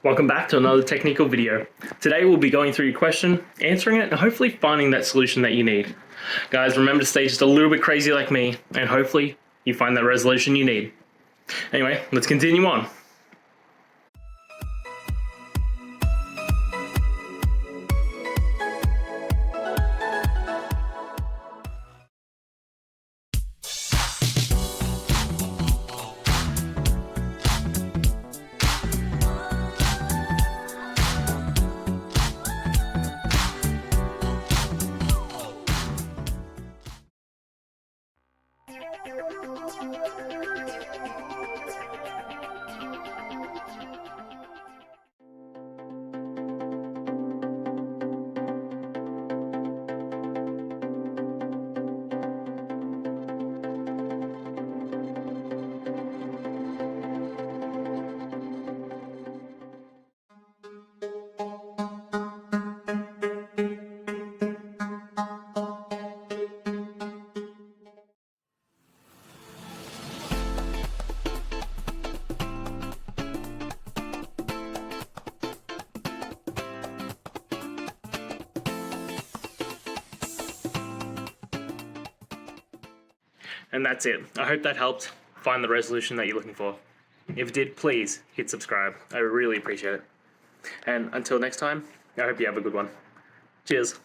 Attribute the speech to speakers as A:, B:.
A: Welcome back to another technical video. Today we'll be going through your question, answering it, and hopefully finding that solution that you need. Guys, remember to stay just a little bit crazy like me, and hopefully you find that resolution you need. Anyway, let's continue on. And that's it. I hope that helped find the resolution that you're looking for. If it did, please hit subscribe. I really appreciate it. And until next time, I hope you have a good one. Cheers.